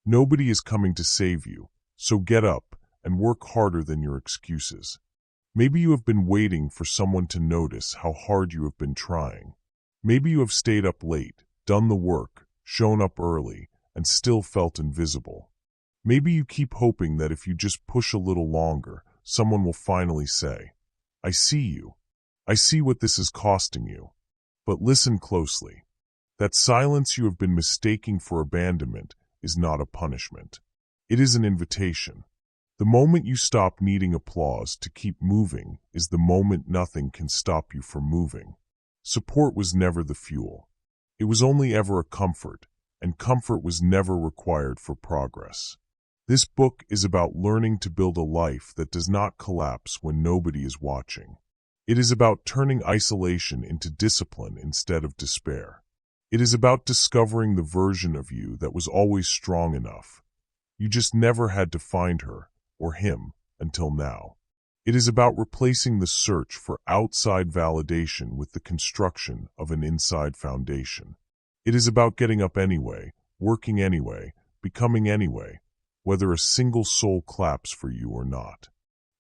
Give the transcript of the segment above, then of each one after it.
Nobody is coming to save you, so get up and work harder than your excuses. Maybe you have been waiting for someone to notice how hard you have been trying. Maybe you have stayed up late, done the work, shown up early, and still felt invisible. Maybe you keep hoping that if you just push a little longer, someone will finally say, "I see you. I see what this is costing you." But listen closely. That silence you have been mistaking for abandonment is not a punishment. It is an invitation. The moment you stop needing applause to keep moving is the moment nothing can stop you from moving. Support was never the fuel. It was only ever a comfort, and comfort was never required for progress. This book is about learning to build a life that does not collapse when nobody is watching. It is about turning isolation into discipline instead of despair. It is about discovering the version of you that was always strong enough. You just never had to find her or him until now. It is about replacing the search for outside validation with the construction of an inside foundation. It is about getting up anyway, working anyway, becoming anyway, whether a single soul claps for you or not.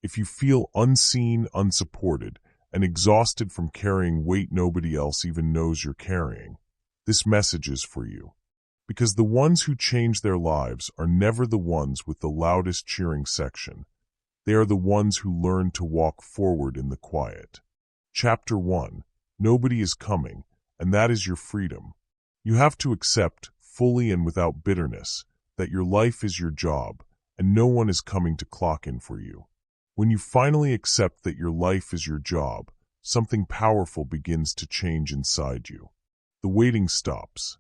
If you feel unseen, unsupported, and exhausted from carrying weight nobody else even knows you're carrying, this message is for you. Because the ones who change their lives are never the ones with the loudest cheering section. They are the ones who learn to walk forward in the quiet. Chapter 1. Nobody is coming, and that is your freedom. You have to accept, fully and without bitterness, that your life is your job, and no one is coming to clock in for you. When you finally accept that your life is your job, something powerful begins to change inside you. The waiting stops.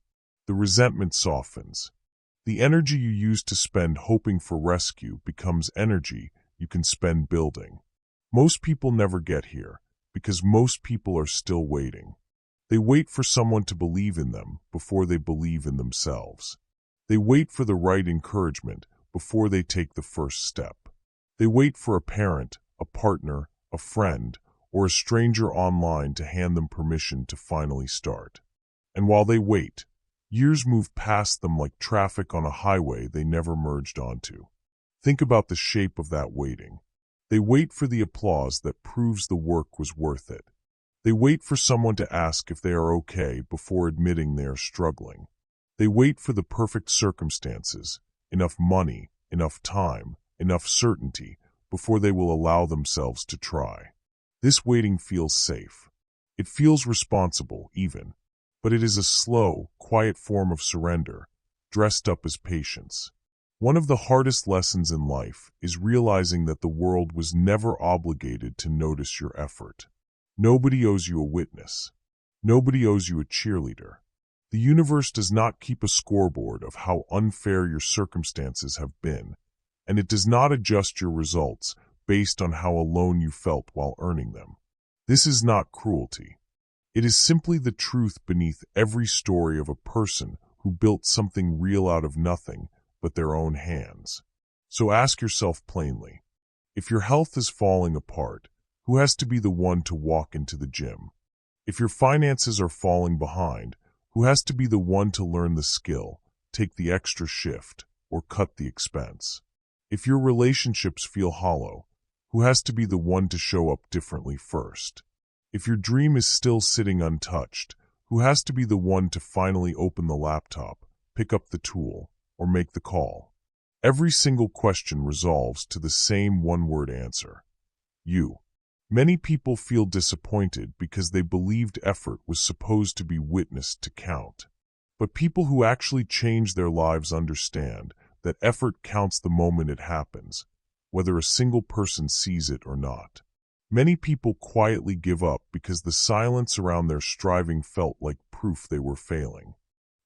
The resentment softens. The energy you used to spend hoping for rescue becomes energy you can spend building. Most people never get here because most people are still waiting. They wait for someone to believe in them before they believe in themselves. They wait for the right encouragement before they take the first step. They wait for a parent, a partner, a friend, or a stranger online to hand them permission to finally start. And while they wait, years move past them like traffic on a highway they never merged onto. Think about the shape of that waiting. They wait for the applause that proves the work was worth it. They wait for someone to ask if they are okay before admitting they are struggling. They wait for the perfect circumstances, enough money, enough time, enough certainty, before they will allow themselves to try. This waiting feels safe. It feels responsible, even. But it is a slow, quiet form of surrender, dressed up as patience. One of the hardest lessons in life is realizing that the world was never obligated to notice your effort. Nobody owes you a witness. Nobody owes you a cheerleader. The universe does not keep a scoreboard of how unfair your circumstances have been, and it does not adjust your results based on how alone you felt while earning them. This is not cruelty. It is simply the truth beneath every story of a person who built something real out of nothing but their own hands. So ask yourself plainly, if your health is falling apart, who has to be the one to walk into the gym? If your finances are falling behind, who has to be the one to learn the skill, take the extra shift, or cut the expense? If your relationships feel hollow, who has to be the one to show up differently first? If your dream is still sitting untouched, who has to be the one to finally open the laptop, pick up the tool, or make the call? Every single question resolves to the same one-word answer: you. Many people feel disappointed because they believed effort was supposed to be witnessed to count. But people who actually change their lives understand that effort counts the moment it happens, whether a single person sees it or not. Many people quietly give up because the silence around their striving felt like proof they were failing.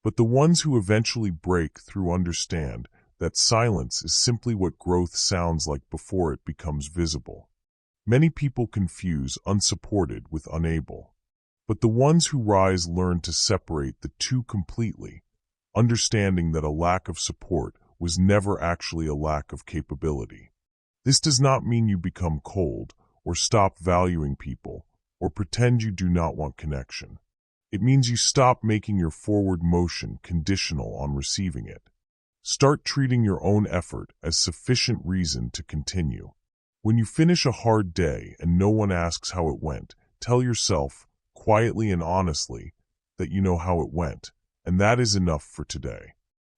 But the ones who eventually break through understand that silence is simply what growth sounds like before it becomes visible. Many people confuse unsupported with unable. But the ones who rise learn to separate the two completely, understanding that a lack of support was never actually a lack of capability. This does not mean you become cold, or stop valuing people, or pretend you do not want connection. It means you stop making your forward motion conditional on receiving it. Start treating your own effort as sufficient reason to continue. When you finish a hard day and no one asks how it went, tell yourself, quietly and honestly, that you know how it went, and that is enough for today.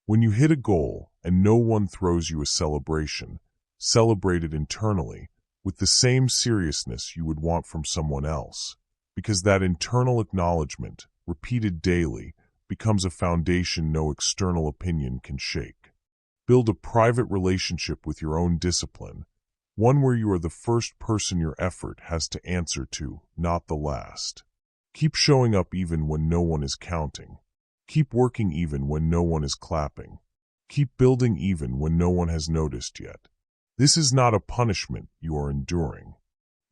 When you hit a goal and no one throws you a celebration, celebrate it internally with the same seriousness you would want from someone else, because that internal acknowledgement, repeated daily, becomes a foundation no external opinion can shake. Build a private relationship with your own discipline, one where you are the first person your effort has to answer to, not the last. Keep showing up even when no one is counting. Keep working even when no one is clapping. Keep building even when no one has noticed yet. This is not a punishment you are enduring.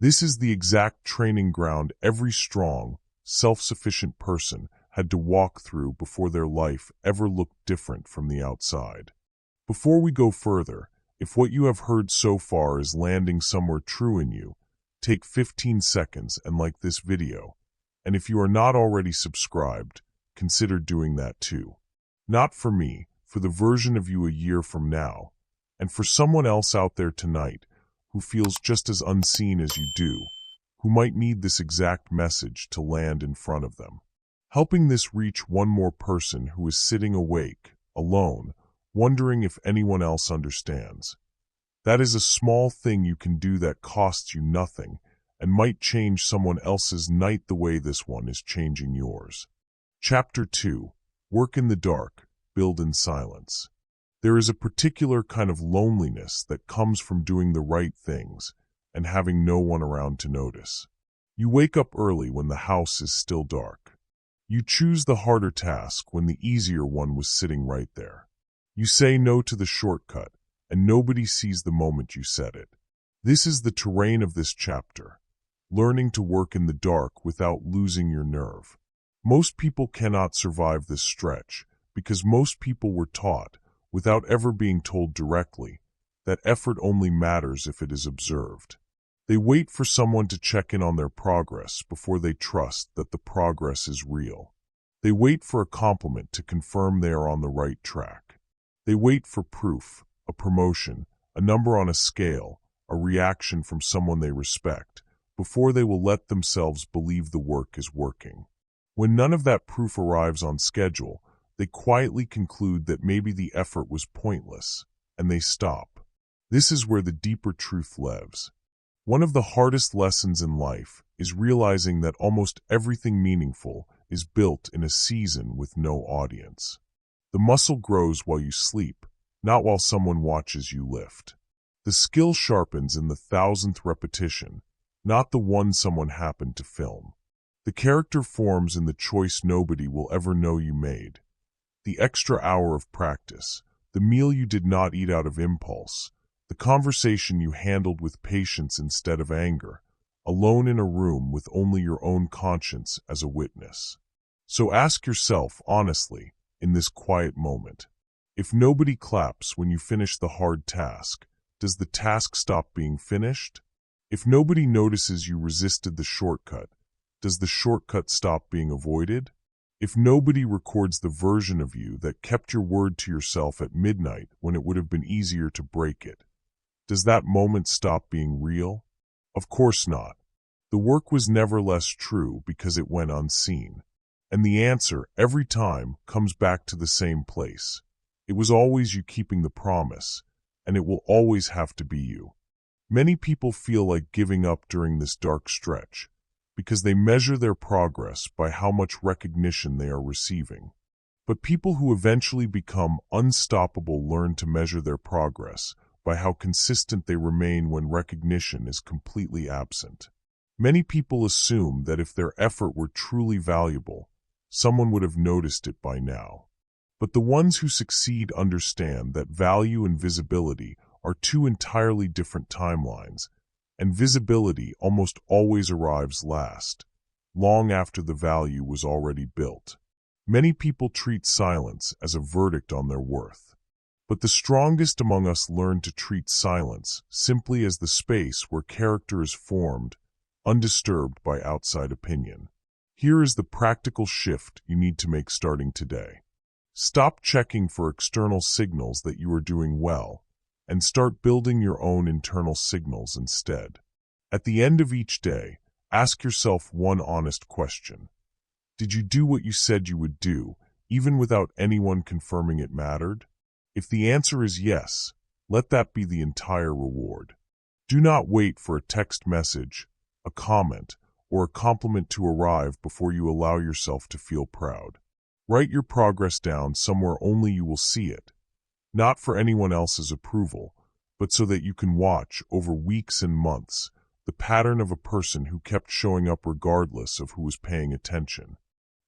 This is the exact training ground every strong, self-sufficient person had to walk through before their life ever looked different from the outside. Before we go further, if what you have heard so far is landing somewhere true in you, take 15 seconds and like this video. And if you are not already subscribed, consider doing that too. Not for me, for the version of you a year from now, and for someone else out there tonight who feels just as unseen as you do, who might need this exact message to land in front of them. Helping this reach one more person who is sitting awake, alone, wondering if anyone else understands. That is a small thing you can do that costs you nothing and might change someone else's night the way this one is changing yours. Chapter 2. Work in the dark, build in silence. There is a particular kind of loneliness that comes from doing the right things and having no one around to notice. You wake up early when the house is still dark. You choose the harder task when the easier one was sitting right there. You say no to the shortcut, and nobody sees the moment you said it. This is the terrain of this chapter, learning to work in the dark without losing your nerve. Most people cannot survive this stretch because most people were taught, without ever being told directly, that effort only matters if it is observed. They wait for someone to check in on their progress before they trust that the progress is real. They wait for a compliment to confirm they are on the right track. They wait for proof, a promotion, a number on a scale, a reaction from someone they respect, before they will let themselves believe the work is working. When none of that proof arrives on schedule, they quietly conclude that maybe the effort was pointless, and they stop. This is where the deeper truth lives. One of the hardest lessons in life is realizing that almost everything meaningful is built in a season with no audience. The muscle grows while you sleep, not while someone watches you lift. The skill sharpens in the 1,000th repetition, not the one someone happened to film. The character forms in the choice nobody will ever know you made. The extra hour of practice, the meal you did not eat out of impulse, the conversation you handled with patience instead of anger, alone in a room with only your own conscience as a witness. So ask yourself honestly, in this quiet moment, if nobody claps when you finish the hard task, does the task stop being finished? If nobody notices you resisted the shortcut, does the shortcut stop being avoided? If nobody records the version of you that kept your word to yourself at midnight when it would have been easier to break it, does that moment stop being real? Of course not. The work was never less true because it went unseen. And the answer, every time, comes back to the same place. It was always you keeping the promise, and it will always have to be you. Many people feel like giving up during this dark stretch, because they measure their progress by how much recognition they are receiving. But people who eventually become unstoppable learn to measure their progress by how consistent they remain when recognition is completely absent. Many people assume that if their effort were truly valuable, someone would have noticed it by now. But the ones who succeed understand that value and visibility are two entirely different timelines, and visibility almost always arrives last, long after the value was already built. Many people treat silence as a verdict on their worth. But the strongest among us learn to treat silence simply as the space where character is formed, undisturbed by outside opinion. Here is the practical shift you need to make starting today. Stop checking for external signals that you are doing well, and start building your own internal signals instead. At the end of each day, ask yourself one honest question. Did you do what you said you would do, even without anyone confirming it mattered? If the answer is yes, let that be the entire reward. Do not wait for a text message, a comment, or a compliment to arrive before you allow yourself to feel proud. Write your progress down somewhere only you will see it, not for anyone else's approval, but so that you can watch over weeks and months the pattern of a person who kept showing up regardless of who was paying attention.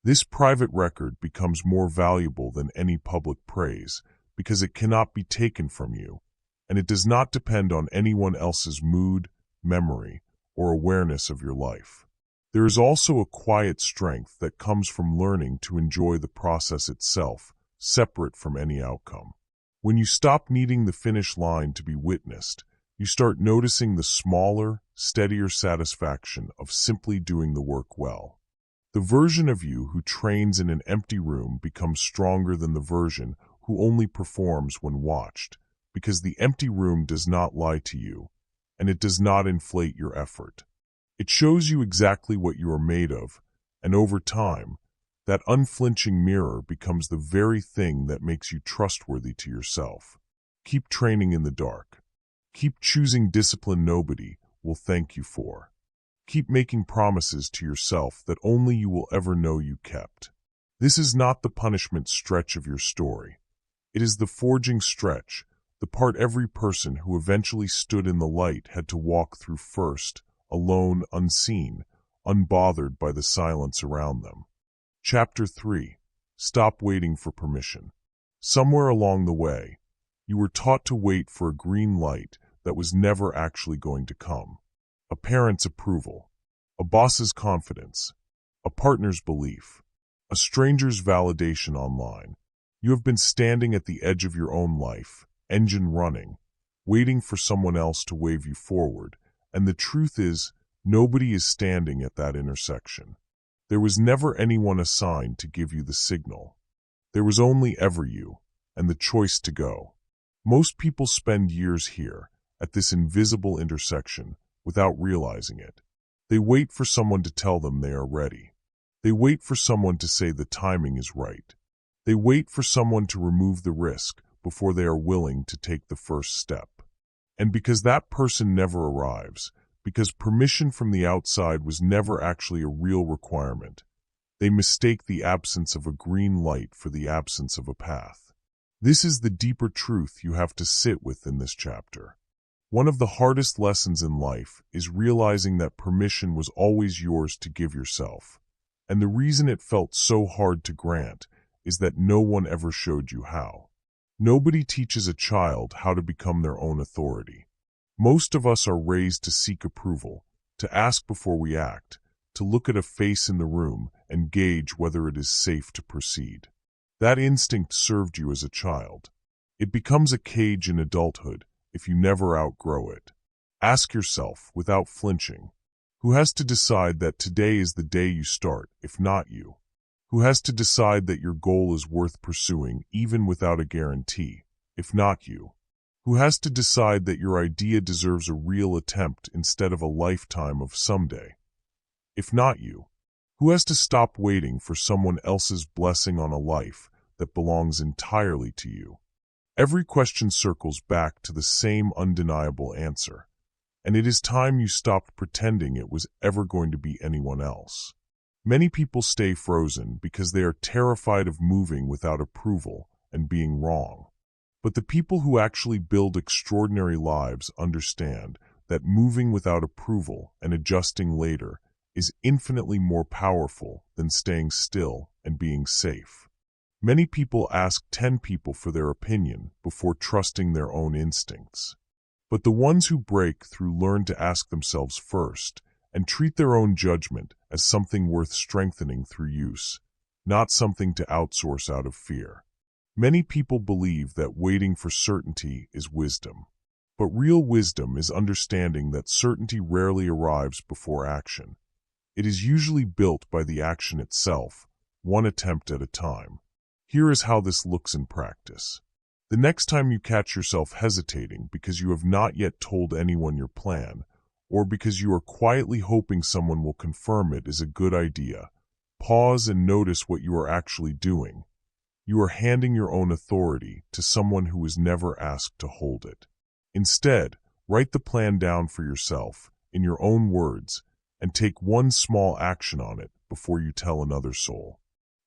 This private record becomes more valuable than any public praise because it cannot be taken from you, and it does not depend on anyone else's mood, memory, or awareness of your life. There is also a quiet strength that comes from learning to enjoy the process itself, separate from any outcome. When you stop needing the finish line to be witnessed, you start noticing the smaller, steadier satisfaction of simply doing the work well. The version of you who trains in an empty room becomes stronger than the version who only performs when watched, because the empty room does not lie to you, and it does not inflate your effort. It shows you exactly what you are made of, and over time, that unflinching mirror becomes the very thing that makes you trustworthy to yourself. Keep training in the dark. Keep choosing discipline nobody will thank you for. Keep making promises to yourself that only you will ever know you kept. This is not the punishment stretch of your story. It is the forging stretch, the part every person who eventually stood in the light had to walk through first, alone, unseen, unbothered by the silence around them. Chapter 3. Stop waiting for permission. Somewhere along the way, you were taught to wait for a green light that was never actually going to come. A parent's approval, a boss's confidence, a partner's belief, a stranger's validation online. You have been standing at the edge of your own life, engine running, waiting for someone else to wave you forward, and the truth is, nobody is standing at that intersection. There was never anyone assigned to give you the signal. There was only ever you, and the choice to go. Most people spend years here, at this invisible intersection, without realizing it. They wait for someone to tell them they are ready. They wait for someone to say the timing is right. They wait for someone to remove the risk before they are willing to take the first step. And because that person never arrives, because permission from the outside was never actually a real requirement, they mistake the absence of a green light for the absence of a path. This is the deeper truth you have to sit with in this chapter. One of the hardest lessons in life is realizing that permission was always yours to give yourself. And the reason it felt so hard to grant is that no one ever showed you how. Nobody teaches a child how to become their own authority. Most of us are raised to seek approval, to ask before we act, to look at a face in the room and gauge whether it is safe to proceed. That instinct served you as a child. It becomes a cage in adulthood if you never outgrow it. Ask yourself, without flinching, who has to decide that today is the day you start, if not you? Who has to decide that your goal is worth pursuing even without a guarantee, if not you? Who has to decide that your idea deserves a real attempt instead of a lifetime of someday, if not you? Who has to stop waiting for someone else's blessing on a life that belongs entirely to you? Every question circles back to the same undeniable answer, and it is time you stopped pretending it was ever going to be anyone else. Many people stay frozen because they are terrified of moving without approval and being wrong. But the people who actually build extraordinary lives understand that moving without approval and adjusting later is infinitely more powerful than staying still and being safe. Many people ask 10 people for their opinion before trusting their own instincts. But the ones who break through learn to ask themselves first and treat their own judgment as something worth strengthening through use, not something to outsource out of fear. Many people believe that waiting for certainty is wisdom. But real wisdom is understanding that certainty rarely arrives before action. It is usually built by the action itself, one attempt at a time. Here is how this looks in practice. The next time you catch yourself hesitating because you have not yet told anyone your plan, or because you are quietly hoping someone will confirm it is a good idea, pause and notice what you are actually doing. You are handing your own authority to someone who was never asked to hold it. Instead, write the plan down for yourself, in your own words, and take one small action on it before you tell another soul.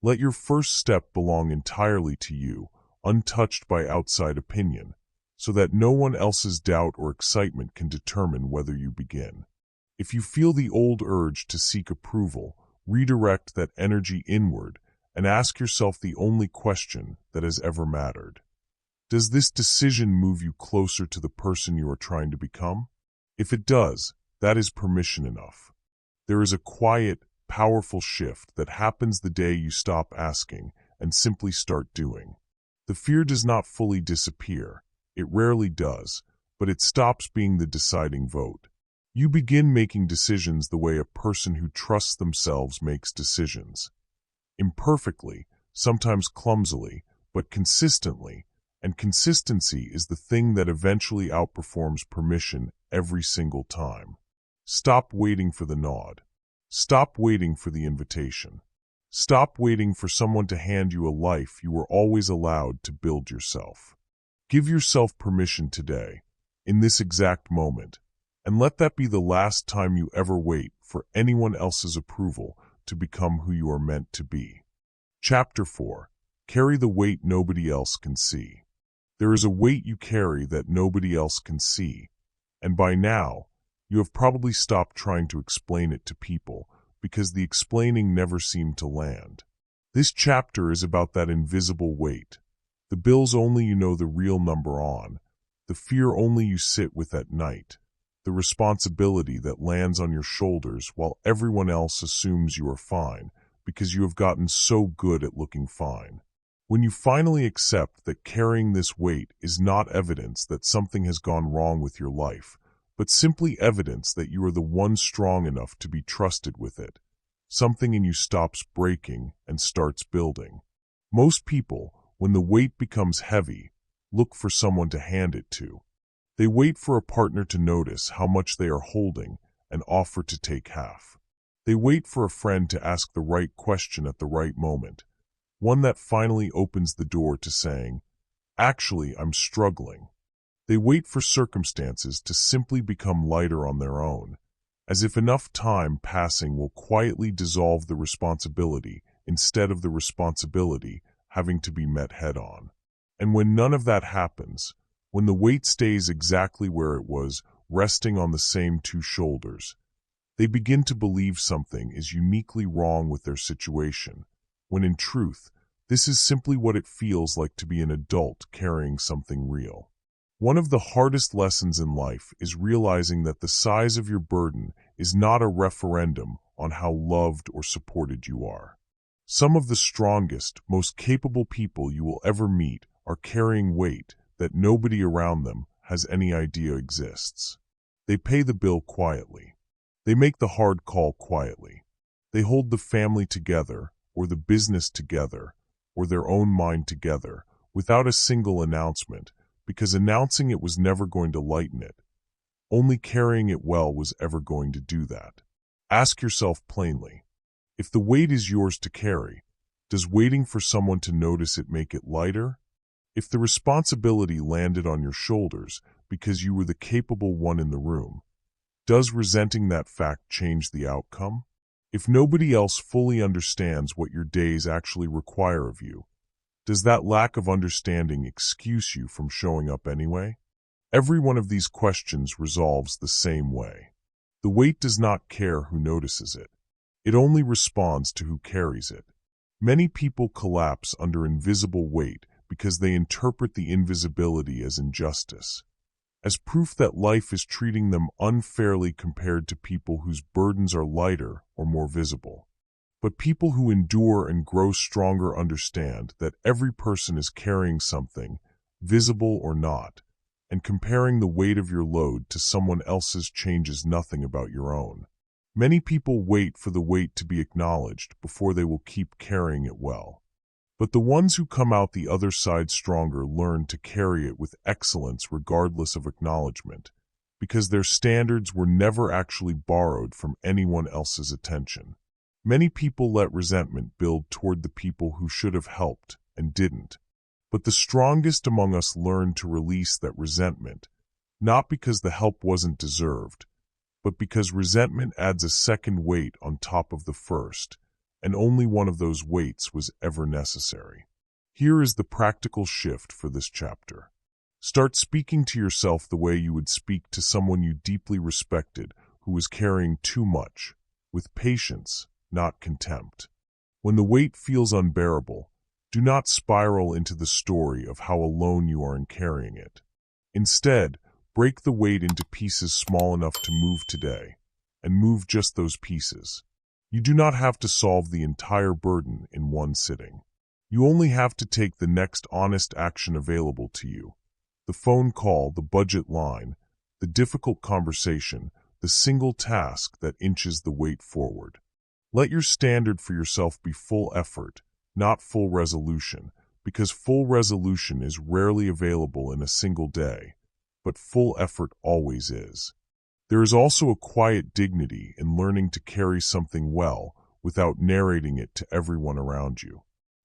Let your first step belong entirely to you, untouched by outside opinion, so that no one else's doubt or excitement can determine whether you begin. If you feel the old urge to seek approval, redirect that energy inward and ask yourself the only question that has ever mattered. Does this decision move you closer to the person you are trying to become? If it does, that is permission enough. There is a quiet, powerful shift that happens the day you stop asking and simply start doing. The fear does not fully disappear. It rarely does, but it stops being the deciding vote. You begin making decisions the way a person who trusts themselves makes decisions. Imperfectly, sometimes clumsily, but consistently, and consistency is the thing that eventually outperforms permission every single time. Stop waiting for the nod. Stop waiting for the invitation. Stop waiting for someone to hand you a life you were always allowed to build yourself. Give yourself permission today, in this exact moment, and let that be the last time you ever wait for anyone else's approval to become who you are meant to be. Chapter 4. Carry the weight nobody else can see. There is a weight you carry that nobody else can see, and by now, you have probably stopped trying to explain it to people because the explaining never seemed to land. This chapter is about that invisible weight, the bills only you know the real number on, the fear only you sit with at night, the responsibility that lands on your shoulders while everyone else assumes you are fine because you have gotten so good at looking fine. When you finally accept that carrying this weight is not evidence that something has gone wrong with your life, but simply evidence that you are the one strong enough to be trusted with it, something in you stops breaking and starts building. Most people, when the weight becomes heavy, look for someone to hand it to. They wait for a partner to notice how much they are holding and offer to take half. They wait for a friend to ask the right question at the right moment, one that finally opens the door to saying, "Actually, I'm struggling." They wait for circumstances to simply become lighter on their own, as if enough time passing will quietly dissolve the responsibility instead of the responsibility having to be met head-on. And when none of that happens, when the weight stays exactly where it was, resting on the same two shoulders, they begin to believe something is uniquely wrong with their situation, when in truth, this is simply what it feels like to be an adult carrying something real. One of the hardest lessons in life is realizing that the size of your burden is not a referendum on how loved or supported you are. Some of the strongest, most capable people you will ever meet are carrying weight that nobody around them has any idea exists. They pay the bill quietly. They make the hard call quietly. They hold the family together, or the business together, or their own mind together, without a single announcement, because announcing it was never going to lighten it. Only carrying it well was ever going to do that. Ask yourself plainly, if the weight is yours to carry, does waiting for someone to notice it make it lighter? If the responsibility landed on your shoulders because you were the capable one in the room, does resenting that fact change the outcome? If nobody else fully understands what your days actually require of you, does that lack of understanding excuse you from showing up anyway? Every one of these questions resolves the same way. The weight does not care who notices it. It only responds to who carries it. Many people collapse under invisible weight because they interpret the invisibility as injustice, as proof that life is treating them unfairly compared to people whose burdens are lighter or more visible. But people who endure and grow stronger understand that every person is carrying something, visible or not, and comparing the weight of your load to someone else's changes nothing about your own. Many people wait for the weight to be acknowledged before they will keep carrying it well. But the ones who come out the other side stronger learn to carry it with excellence regardless of acknowledgement, because their standards were never actually borrowed from anyone else's attention. Many people let resentment build toward the people who should have helped and didn't. But the strongest among us learn to release that resentment, not because the help wasn't deserved, but because resentment adds a second weight on top of the first, and only one of those weights was ever necessary. Here is the practical shift for this chapter. Start speaking to yourself the way you would speak to someone you deeply respected who was carrying too much, with patience, not contempt. When the weight feels unbearable, do not spiral into the story of how alone you are in carrying it. Instead, break the weight into pieces small enough to move today, and move just those pieces. You do not have to solve the entire burden in one sitting. You only have to take the next honest action available to you. The phone call, the budget line, the difficult conversation, the single task that inches the weight forward. Let your standard for yourself be full effort, not full resolution, because full resolution is rarely available in a single day, but full effort always is. There is also a quiet dignity in learning to carry something well without narrating it to everyone around you.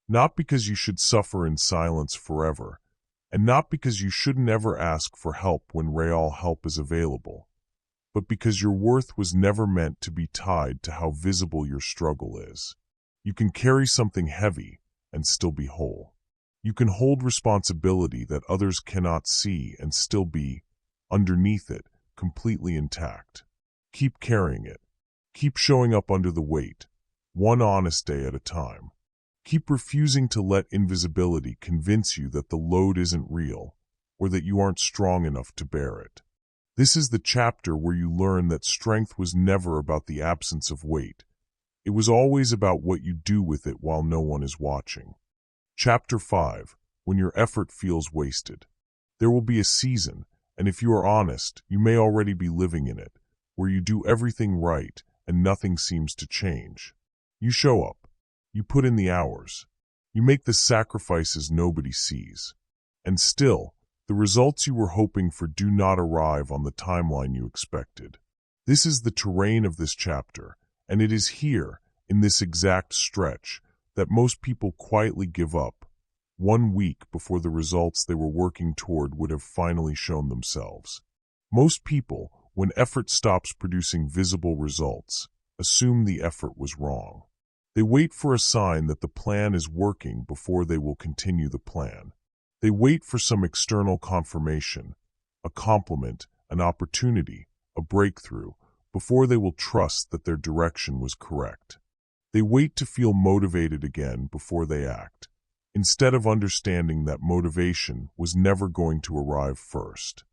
Not because you should suffer in silence forever, and not because you shouldn't ever ask for help when real help is available, but because your worth was never meant to be tied to how visible your struggle is. You can carry something heavy and still be whole. You can hold responsibility that others cannot see and still be, underneath it, completely intact. Keep carrying it. Keep showing up under the weight, one honest day at a time. Keep refusing to let invisibility convince you that the load isn't real or that you aren't strong enough to bear it. This is the chapter where you learn that strength was never about the absence of weight. It was always about what you do with it while no one is watching. Chapter 5. When your effort feels wasted. There will be a season, and if you are honest, you may already be living in it, where you do everything right and nothing seems to change. You show up. You put in the hours. You make the sacrifices nobody sees. And still, the results you were hoping for do not arrive on the timeline you expected. This is the terrain of this chapter, and it is here, in this exact stretch, that most people quietly give up, 1 week before the results they were working toward would have finally shown themselves. Most people, when effort stops producing visible results, assume the effort was wrong. They wait for a sign that the plan is working before they will continue the plan. They wait for some external confirmation, a compliment, an opportunity, a breakthrough, before they will trust that their direction was correct. They wait to feel motivated again before they act, instead of understanding that motivation was never going to arrive first.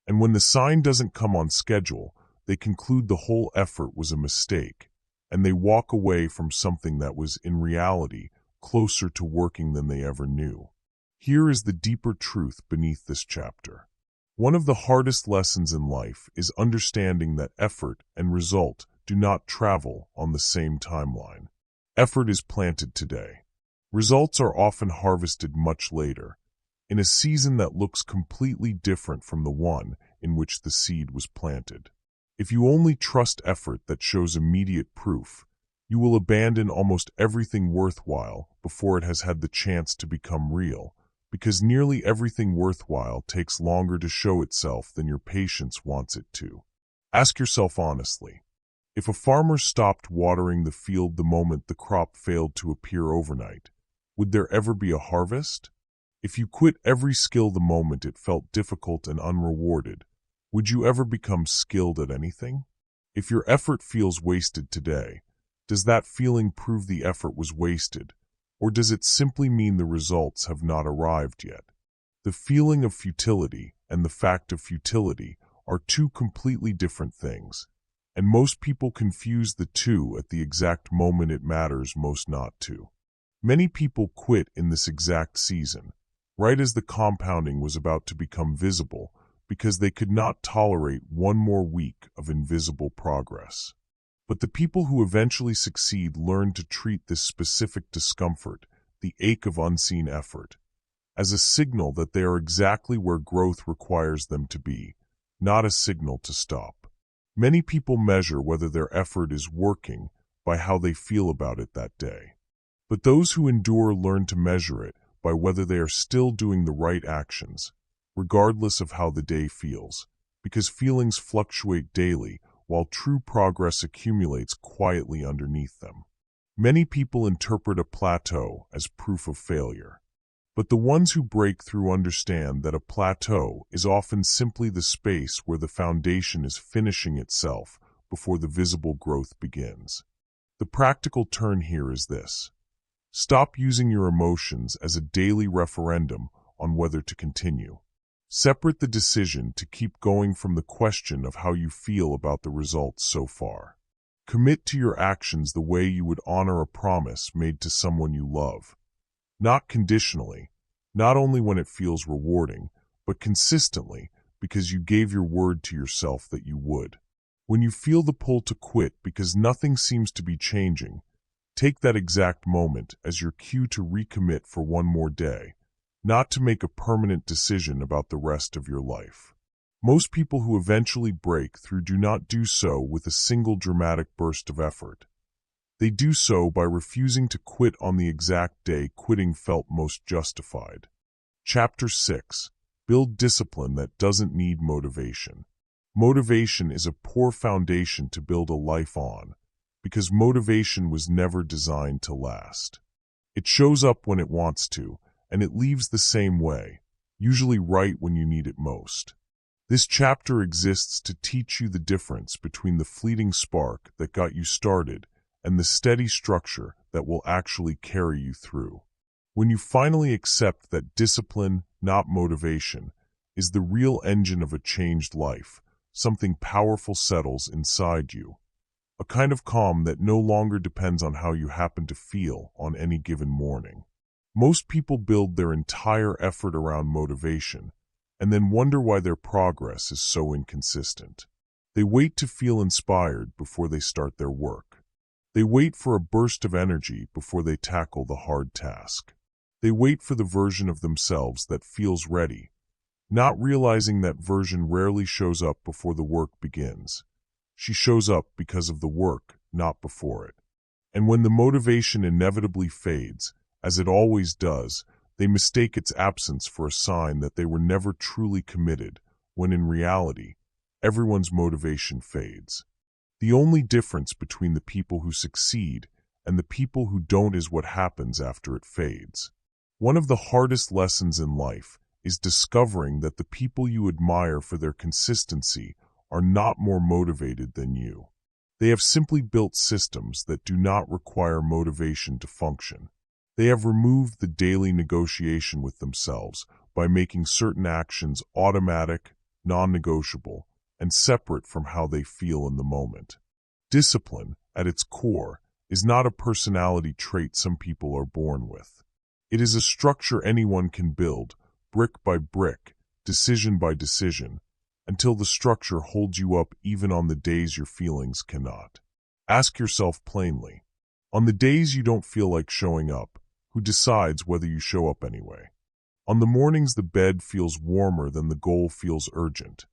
And when the sign doesn't come on schedule, they conclude the whole effort was a mistake, and they walk away from something that was, in reality, closer to working than they ever knew. Here is the deeper truth beneath this chapter. One of the hardest lessons in life is understanding that effort and result do not travel on the same timeline. Effort is planted today. Results are often harvested much later, in a season that looks completely different from the one in which the seed was planted. If you only trust effort that shows immediate proof, you will abandon almost everything worthwhile before it has had the chance to become real, because nearly everything worthwhile takes longer to show itself than your patience wants it to. Ask yourself honestly, if a farmer stopped watering the field the moment the crop failed to appear overnight, would there ever be a harvest? If you quit every skill the moment it felt difficult and unrewarded, would you ever become skilled at anything? If your effort feels wasted today, does that feeling prove the effort was wasted, or does it simply mean the results have not arrived yet? The feeling of futility and the fact of futility are two completely different things, and most people confuse the two at the exact moment it matters most not to. Many people quit in this exact season, right as the compounding was about to become visible, because they could not tolerate one more week of invisible progress. But the people who eventually succeed learn to treat this specific discomfort, the ache of unseen effort, as a signal that they are exactly where growth requires them to be, not a signal to stop. Many people measure whether their effort is working by how they feel about it that day. But those who endure learn to measure it by whether they are still doing the right actions, regardless of how the day feels, because feelings fluctuate daily while true progress accumulates quietly underneath them. Many people interpret a plateau as proof of failure. But the ones who break through understand that a plateau is often simply the space where the foundation is finishing itself before the visible growth begins. The practical turn here is this: stop using your emotions as a daily referendum on whether to continue. Separate the decision to keep going from the question of how you feel about the results so far. Commit to your actions the way you would honor a promise made to someone you love. Not conditionally, not only when it feels rewarding, but consistently because you gave your word to yourself that you would. When you feel the pull to quit because nothing seems to be changing, take that exact moment as your cue to recommit for one more day, not to make a permanent decision about the rest of your life. Most people who eventually break through do not do so with a single dramatic burst of effort. They do so by refusing to quit on the exact day quitting felt most justified. Chapter 6. Build discipline that doesn't need motivation. Motivation is a poor foundation to build a life on, because motivation was never designed to last. It shows up when it wants to, and it leaves the same way, usually right when you need it most. This chapter exists to teach you the difference between the fleeting spark that got you started and the steady structure that will actually carry you through. When you finally accept that discipline, not motivation, is the real engine of a changed life, something powerful settles inside you. A kind of calm that no longer depends on how you happen to feel on any given morning. Most people build their entire effort around motivation and then wonder why their progress is so inconsistent. They wait to feel inspired before they start their work. They wait for a burst of energy before they tackle the hard task. They wait for the version of themselves that feels ready, not realizing that version rarely shows up before the work begins. She shows up because of the work, not before it. And when the motivation inevitably fades, as it always does, they mistake its absence for a sign that they were never truly committed, when in reality, everyone's motivation fades. The only difference between the people who succeed and the people who don't is what happens after it fades. One of the hardest lessons in life is discovering that the people you admire for their consistency are not more motivated than you. They have simply built systems that do not require motivation to function. They have removed the daily negotiation with themselves by making certain actions automatic, non-negotiable, and separate from how they feel in the moment. Discipline, at its core, is not a personality trait some people are born with. It is a structure anyone can build, brick by brick, decision by decision, until the structure holds you up even on the days your feelings cannot. Ask yourself plainly, on the days you don't feel like showing up, who decides whether you show up anyway? On the mornings the bed feels warmer than the goal feels urgent,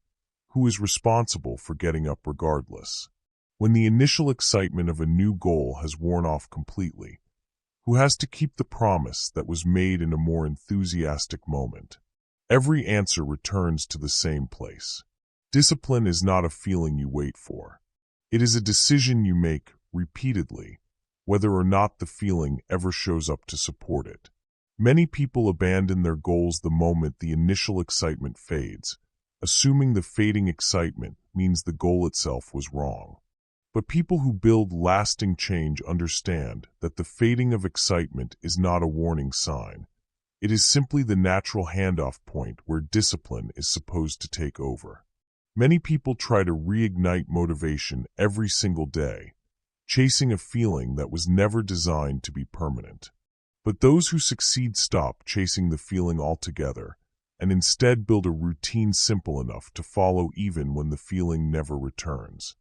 who is responsible for getting up regardless? When the initial excitement of a new goal has worn off completely, who has to keep the promise that was made in a more enthusiastic moment? Every answer returns to the same place. Discipline is not a feeling you wait for. It is a decision you make repeatedly, whether or not the feeling ever shows up to support it. Many people abandon their goals the moment the initial excitement fades, assuming the fading excitement means the goal itself was wrong. But people who build lasting change understand that the fading of excitement is not a warning sign. It is simply the natural handoff point where discipline is supposed to take over. Many people try to reignite motivation every single day, chasing a feeling that was never designed to be permanent. But those who succeed stop chasing the feeling altogether and instead build a routine simple enough to follow even when the feeling never returns.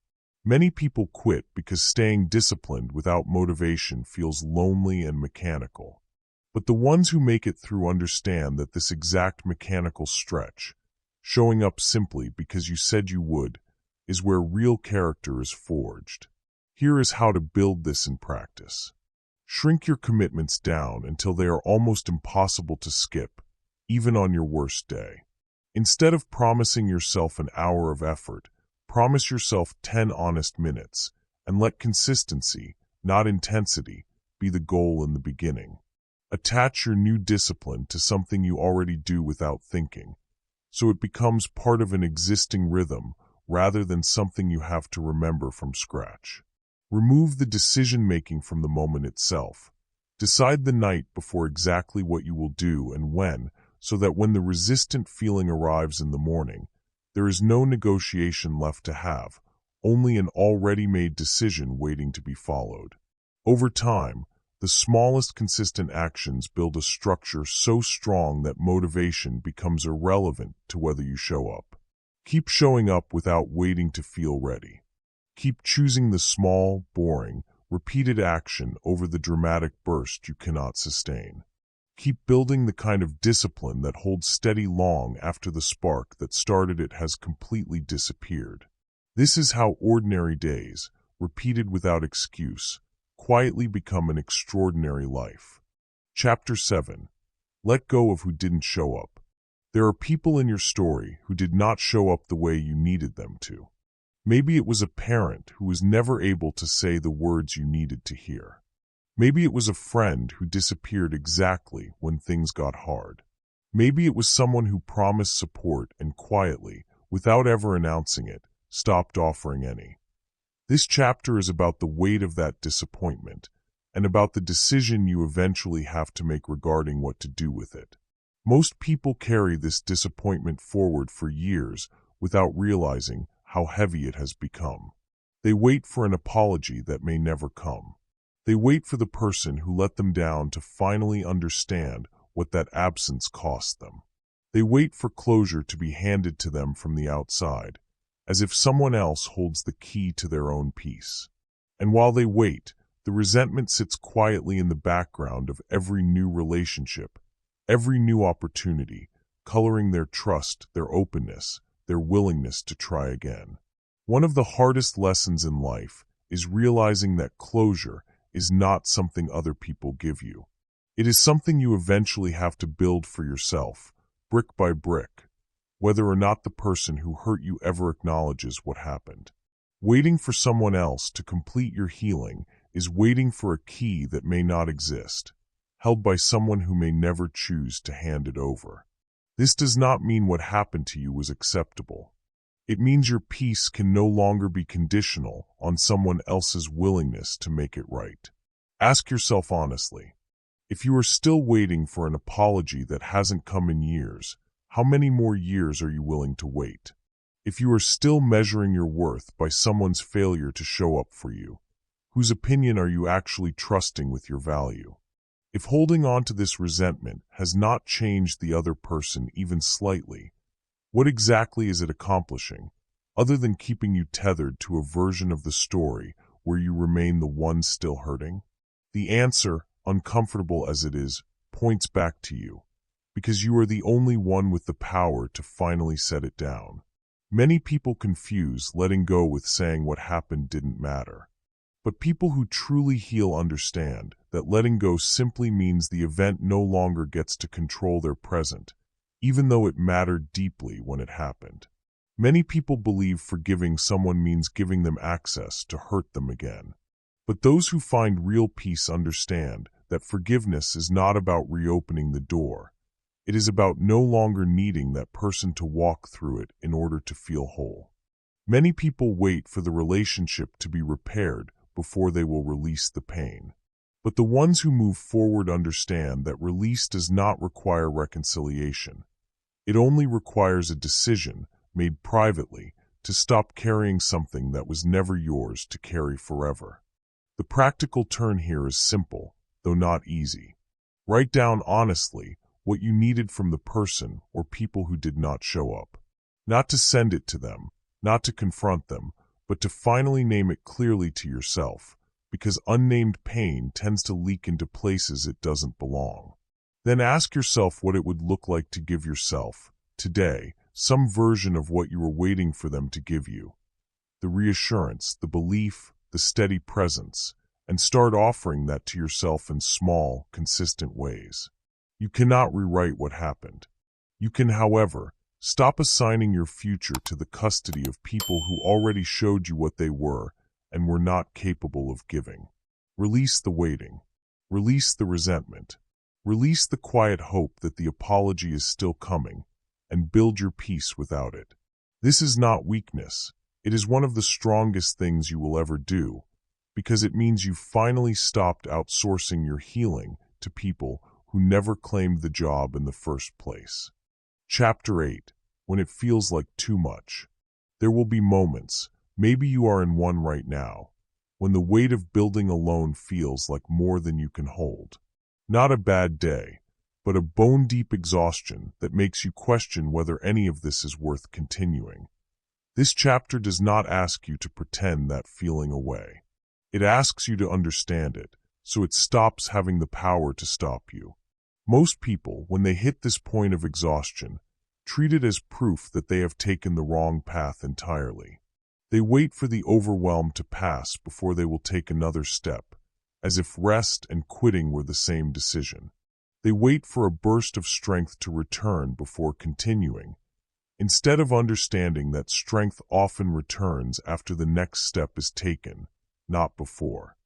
Many people quit because staying disciplined without motivation feels lonely and mechanical. But the ones who make it through understand that this exact mechanical stretch, showing up simply because you said you would, is where real character is forged. Here is how to build this in practice. Shrink your commitments down until they are almost impossible to skip, even on your worst day. Instead of promising yourself an hour of effort, promise yourself 10 honest minutes, and let consistency, not intensity, be the goal in the beginning. Attach your new discipline to something you already do without thinking, so it becomes part of an existing rhythm rather than something you have to remember from scratch. Remove the decision-making from the moment itself. Decide the night before exactly what you will do and when, so that when the resistant feeling arrives in the morning, there is no negotiation left to have, only an already made decision waiting to be followed. Over time, the smallest consistent actions build a structure so strong that motivation becomes irrelevant to whether you show up. Keep showing up without waiting to feel ready. Keep choosing the small, boring, repeated action over the dramatic burst you cannot sustain. Keep building the kind of discipline that holds steady long after the spark that started it has completely disappeared. This is how ordinary days, repeated without excuse, quietly become an extraordinary life. Chapter 7. Let go of who didn't show up. There are people in your story who did not show up the way you needed them to. Maybe it was a parent who was never able to say the words you needed to hear. Maybe it was a friend who disappeared exactly when things got hard. Maybe it was someone who promised support and quietly, without ever announcing it, stopped offering any. This chapter is about the weight of that disappointment and about the decision you eventually have to make regarding what to do with it. Most people carry this disappointment forward for years without realizing how heavy it has become. They wait for an apology that may never come. They wait for the person who let them down to finally understand what that absence cost them. They wait for closure to be handed to them from the outside, as if someone else holds the key to their own peace. And while they wait, the resentment sits quietly in the background of every new relationship, every new opportunity, coloring their trust, their openness, their willingness to try again. One of the hardest lessons in life is realizing that closure is not something other people give you. It is something you eventually have to build for yourself, brick by brick, whether or not the person who hurt you ever acknowledges what happened. Waiting for someone else to complete your healing is waiting for a key that may not exist, held by someone who may never choose to hand it over. This does not mean what happened to you was acceptable. It means your peace can no longer be conditional on someone else's willingness to make it right. Ask yourself honestly, if you are still waiting for an apology that hasn't come in years, how many more years are you willing to wait? If you are still measuring your worth by someone's failure to show up for you, whose opinion are you actually trusting with your value? If holding on to this resentment has not changed the other person even slightly, what exactly is it accomplishing, other than keeping you tethered to a version of the story where you remain the one still hurting? The answer, uncomfortable as it is, points back to you, because you are the only one with the power to finally set it down. Many people confuse letting go with saying what happened didn't matter. But people who truly heal understand that letting go simply means the event no longer gets to control their present, even though it mattered deeply when it happened. Many people believe forgiving someone means giving them access to hurt them again. But those who find real peace understand that forgiveness is not about reopening the door. It is about no longer needing that person to walk through it in order to feel whole. Many people wait for the relationship to be repaired before they will release the pain. But the ones who move forward understand that release does not require reconciliation. It only requires a decision, made privately, to stop carrying something that was never yours to carry forever. The practical turn here is simple, though not easy. Write down honestly what you needed from the person or people who did not show up. Not to send it to them, not to confront them, but to finally name it clearly to yourself, because unnamed pain tends to leak into places it doesn't belong. Then ask yourself what it would look like to give yourself, today, some version of what you were waiting for them to give you. The reassurance, the belief, the steady presence, and start offering that to yourself in small, consistent ways. You cannot rewrite what happened. You can, however, stop assigning your future to the custody of people who already showed you what they were and were not capable of giving. Release the waiting. Release the resentment. Release the quiet hope that the apology is still coming, and build your peace without it. This is not weakness. It is one of the strongest things you will ever do, because it means you've finally stopped outsourcing your healing to people who never claimed the job in the first place. Chapter 8. When it feels like too much. There will be moments, maybe you are in one right now, when the weight of building alone feels like more than you can hold. Not a bad day, but a bone-deep exhaustion that makes you question whether any of this is worth continuing. This chapter does not ask you to pretend that feeling away. It asks you to understand it, so it stops having the power to stop you. Most people, when they hit this point of exhaustion, treat it as proof that they have taken the wrong path entirely. They wait for the overwhelm to pass before they will take another step, as if rest and quitting were the same decision. They wait for a burst of strength to return before continuing, instead of understanding that strength often returns after the next step is taken, not before.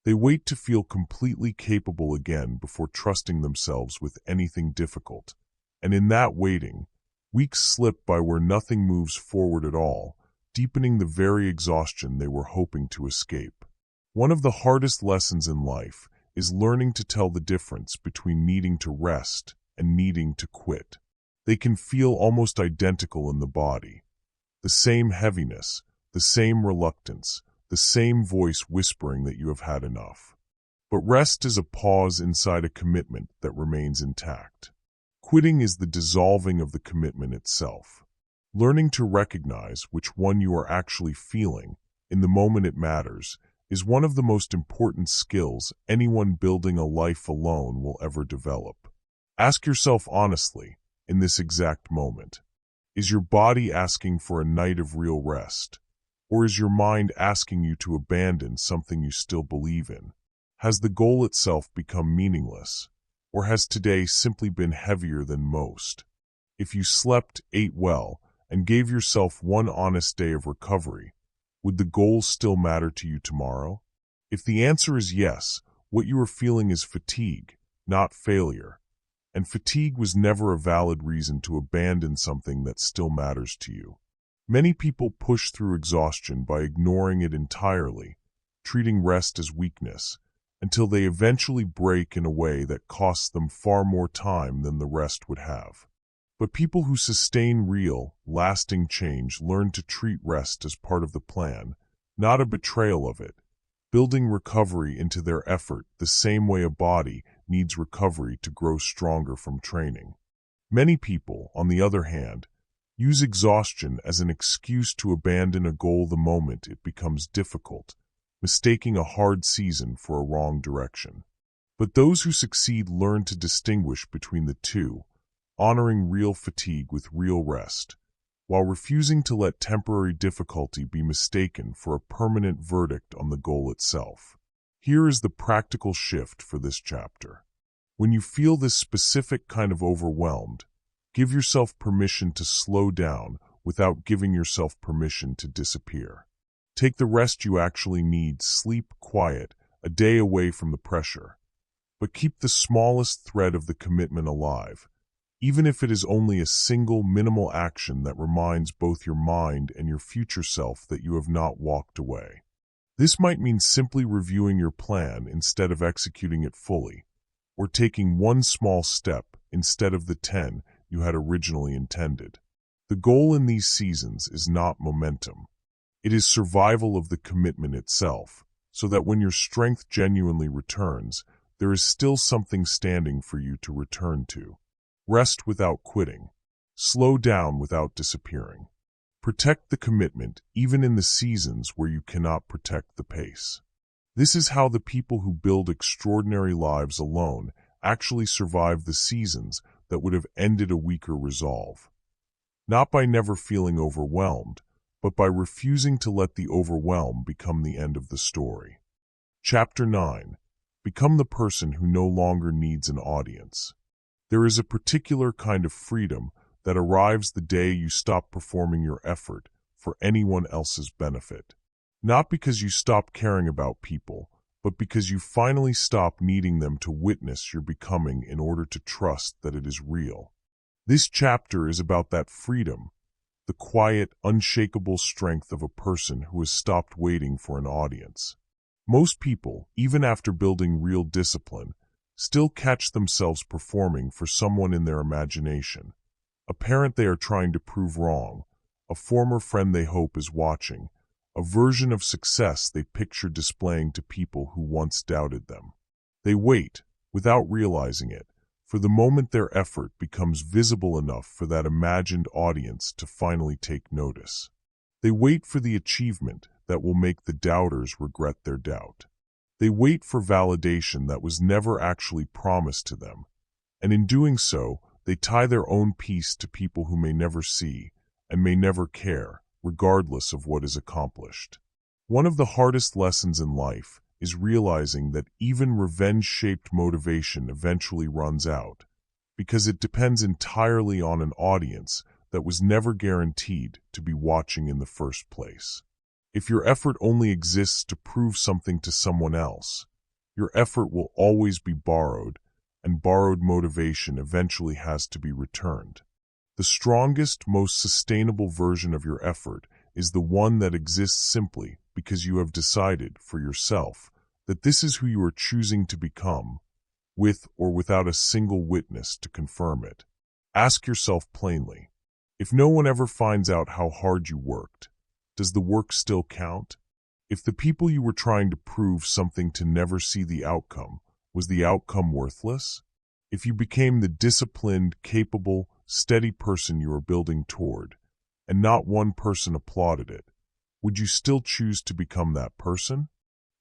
They wait to feel completely capable again before trusting themselves with anything difficult, and in that waiting, weeks slip by where nothing moves forward at all, deepening the very exhaustion they were hoping to escape. One of the hardest lessons in life is learning to tell the difference between needing to rest and needing to quit. They can feel almost identical in the body. The same heaviness, the same reluctance, the same voice whispering that you have had enough. But rest is a pause inside a commitment that remains intact. Quitting is the dissolving of the commitment itself. Learning to recognize which one you are actually feeling in the moment it matters is one of the most important skills anyone building a life alone will ever develop. Ask yourself honestly, in this exact moment, is your body asking for a night of real rest? Or is your mind asking you to abandon something you still believe in? Has the goal itself become meaningless? Or has today simply been heavier than most? If you slept, ate well, and gave yourself one honest day of recovery, would the goal still matter to you tomorrow? If the answer is yes, what you are feeling is fatigue, not failure. And fatigue was never a valid reason to abandon something that still matters to you. Many people push through exhaustion by ignoring it entirely, treating rest as weakness, until they eventually break in a way that costs them far more time than the rest would have. But people who sustain real, lasting change learn to treat rest as part of the plan, not a betrayal of it, building recovery into their effort the same way a body needs recovery to grow stronger from training. Many people, on the other hand, use exhaustion as an excuse to abandon a goal the moment it becomes difficult, mistaking a hard season for a wrong direction. But those who succeed learn to distinguish between the two, honoring real fatigue with real rest, while refusing to let temporary difficulty be mistaken for a permanent verdict on the goal itself. Here is the practical shift for this chapter. When you feel this specific kind of overwhelmed, give yourself permission to slow down without giving yourself permission to disappear. Take the rest you actually need, sleep, quiet, a day away from the pressure. But keep the smallest thread of the commitment alive, even if it is only a single minimal action that reminds both your mind and your future self that you have not walked away. This might mean simply reviewing your plan instead of executing it fully, or taking one small step instead of the 10 you had originally intended. The goal in these seasons is not momentum. It is survival of the commitment itself, so that when your strength genuinely returns, there is still something standing for you to return to. Rest without quitting. Slow down without disappearing. Protect the commitment even in the seasons where you cannot protect the pace. This is how the people who build extraordinary lives alone actually survived the seasons that would have ended a weaker resolve. Not by never feeling overwhelmed, but by refusing to let the overwhelm become the end of the story. Chapter 9. Become the person who no longer needs an audience. There is a particular kind of freedom that arrives the day you stop performing your effort for anyone else's benefit. Not because you stop caring about people, but because you finally stop needing them to witness your becoming in order to trust that it is real. This chapter is about that freedom, the quiet, unshakable strength of a person who has stopped waiting for an audience. Most people, even after building real discipline, still catch themselves performing for someone in their imagination. A parent they are trying to prove wrong, a former friend they hope is watching, a version of success they picture displaying to people who once doubted them. They wait, without realizing it, for the moment their effort becomes visible enough for that imagined audience to finally take notice. They wait for the achievement that will make the doubters regret their doubt. They wait for validation that was never actually promised to them, and in doing so, they tie their own peace to people who may never see and may never care, regardless of what is accomplished. One of the hardest lessons in life is realizing that even revenge-shaped motivation eventually runs out, because it depends entirely on an audience that was never guaranteed to be watching in the first place. If your effort only exists to prove something to someone else, your effort will always be borrowed, and borrowed motivation eventually has to be returned. The strongest, most sustainable version of your effort is the one that exists simply because you have decided for yourself that this is who you are choosing to become, with or without a single witness to confirm it. Ask yourself plainly, if no one ever finds out how hard you worked, does the work still count? If the people you were trying to prove something to never see the outcome, was the outcome worthless? If you became the disciplined, capable, steady person you are building toward, and not one person applauded it, would you still choose to become that person?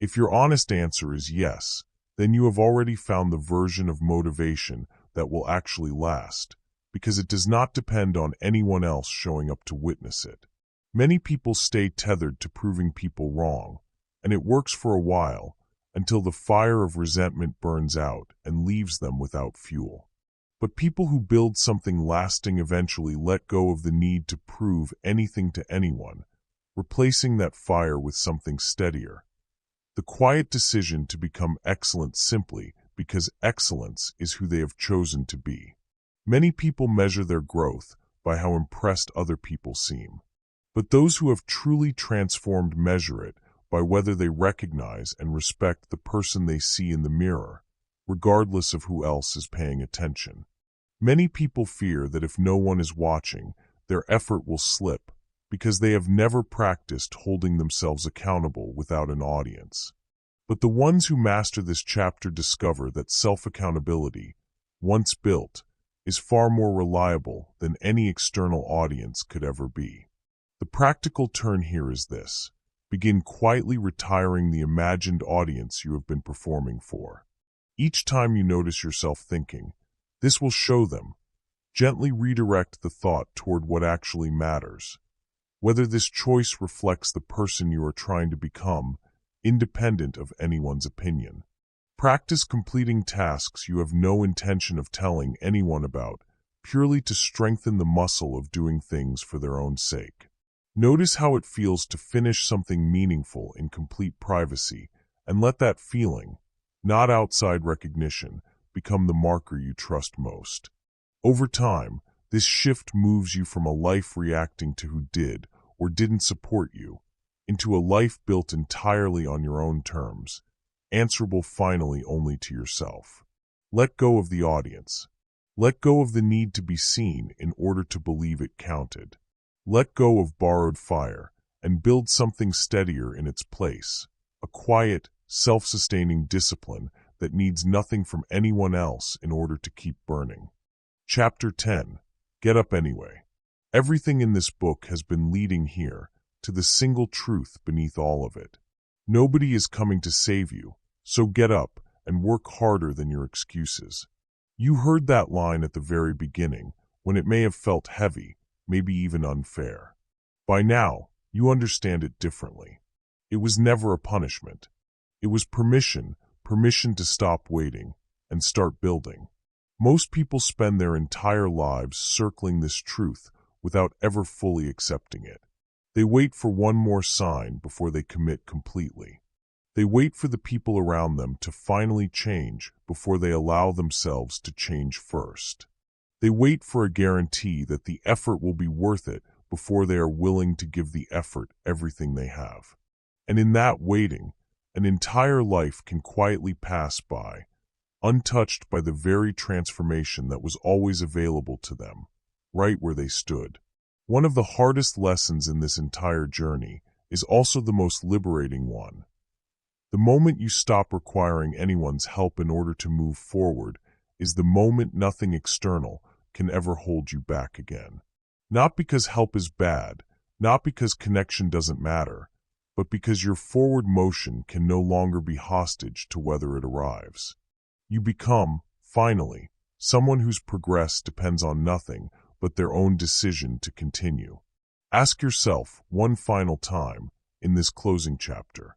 If your honest answer is yes, then you have already found the version of motivation that will actually last, because it does not depend on anyone else showing up to witness it. Many people stay tethered to proving people wrong, and it works for a while, until the fire of resentment burns out and leaves them without fuel. But people who build something lasting eventually let go of the need to prove anything to anyone, replacing that fire with something steadier. The quiet decision to become excellent simply because excellence is who they have chosen to be. Many people measure their growth by how impressed other people seem. But those who have truly transformed measure it by whether they recognize and respect the person they see in the mirror, regardless of who else is paying attention. Many people fear that if no one is watching, their effort will slip, because they have never practiced holding themselves accountable without an audience. But the ones who master this chapter discover that self-accountability, once built, is far more reliable than any external audience could ever be. The practical turn here is this: begin quietly retiring the imagined audience you have been performing for. Each time you notice yourself thinking, "This will show them," gently redirect the thought toward what actually matters. Whether this choice reflects the person you are trying to become, independent of anyone's opinion. Practice completing tasks you have no intention of telling anyone about, purely to strengthen the muscle of doing things for their own sake. Notice how it feels to finish something meaningful in complete privacy, and let that feeling, not outside recognition, become the marker you trust most. Over time, this shift moves you from a life reacting to who did or didn't support you, into a life built entirely on your own terms, answerable finally only to yourself. Let go of the audience. Let go of the need to be seen in order to believe it counted. Let go of borrowed fire and build something steadier in its place, a quiet, self-sustaining discipline that needs nothing from anyone else in order to keep burning. Chapter 10. Get up anyway. Everything in this book has been leading here to the single truth beneath all of it. Nobody is coming to save you, so get up and work harder than your excuses. You heard that line at the very beginning, when it may have felt heavy, maybe even unfair. By now, you understand it differently. It was never a punishment. It was permission to stop waiting and start building. Most people spend their entire lives circling this truth without ever fully accepting it. They wait for one more sign before they commit completely. They wait for the people around them to finally change before they allow themselves to change first. They wait for a guarantee that the effort will be worth it before they are willing to give the effort everything they have. And in that waiting, an entire life can quietly pass by, untouched by the very transformation that was always available to them, right where they stood. One of the hardest lessons in this entire journey is also the most liberating one. The moment you stop requiring anyone's help in order to move forward is the moment nothing external can ever hold you back again. Not because help is bad, not because connection doesn't matter, but because your forward motion can no longer be hostage to whether it arrives. You become, finally, someone whose progress depends on nothing but their own decision to continue. Ask yourself one final time in this closing chapter,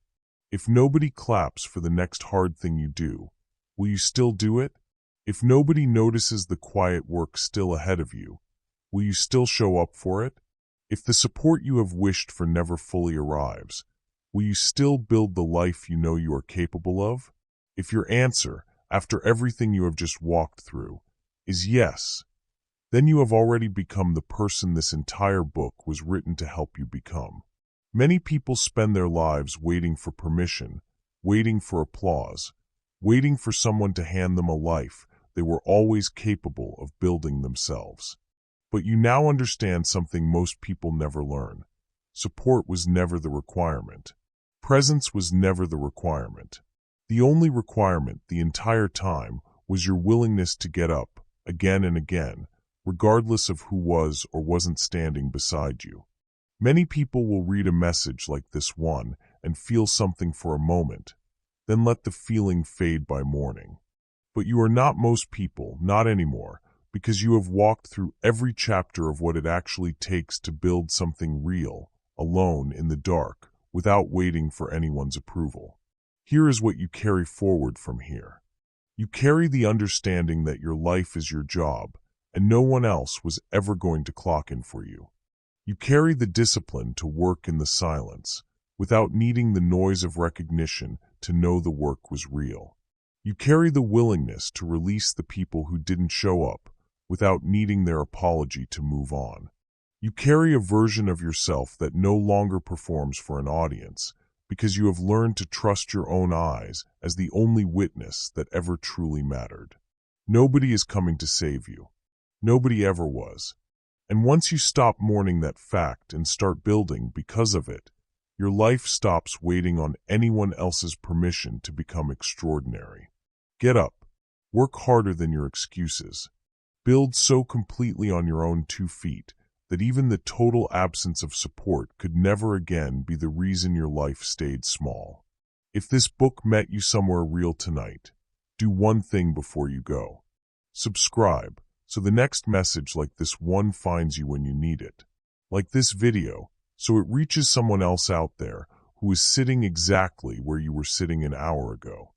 if nobody claps for the next hard thing you do, will you still do it? If nobody notices the quiet work still ahead of you, will you still show up for it? If the support you have wished for never fully arrives, will you still build the life you know you are capable of? If your answer, after everything you have just walked through, is yes, then you have already become the person this entire book was written to help you become. Many people spend their lives waiting for permission, waiting for applause, waiting for someone to hand them a life they were always capable of building themselves. But you now understand something most people never learn. Support was never the requirement. Presence was never the requirement. The only requirement the entire time was your willingness to get up, again and again, regardless of who was or wasn't standing beside you. Many people will read a message like this one and feel something for a moment, then let the feeling fade by morning. But you are not most people, not anymore, because you have walked through every chapter of what it actually takes to build something real, alone in the dark, without waiting for anyone's approval. Here is what you carry forward from here. You carry the understanding that your life is your job, and no one else was ever going to clock in for you. You carry the discipline to work in the silence, without needing the noise of recognition to know the work was real. You carry the willingness to release the people who didn't show up, without needing their apology to move on. You carry a version of yourself that no longer performs for an audience, because you have learned to trust your own eyes as the only witness that ever truly mattered. Nobody is coming to save you. Nobody ever was. And once you stop mourning that fact and start building because of it, your life stops waiting on anyone else's permission to become extraordinary. Get up. Work harder than your excuses. Build so completely on your own 2 feet that even the total absence of support could never again be the reason your life stayed small. If this book met you somewhere real tonight, do one thing before you go. Subscribe, so the next message like this one finds you when you need it. Like this video, so it reaches someone else out there who is sitting exactly where you were sitting an hour ago.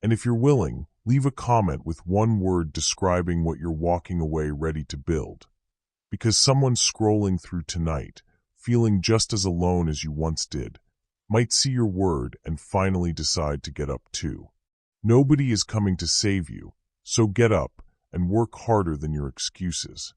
And if you're willing, leave a comment with one word describing what you're walking away ready to build. Because someone scrolling through tonight, feeling just as alone as you once did, might see your word and finally decide to get up too. Nobody is coming to save you, so get up and work harder than your excuses.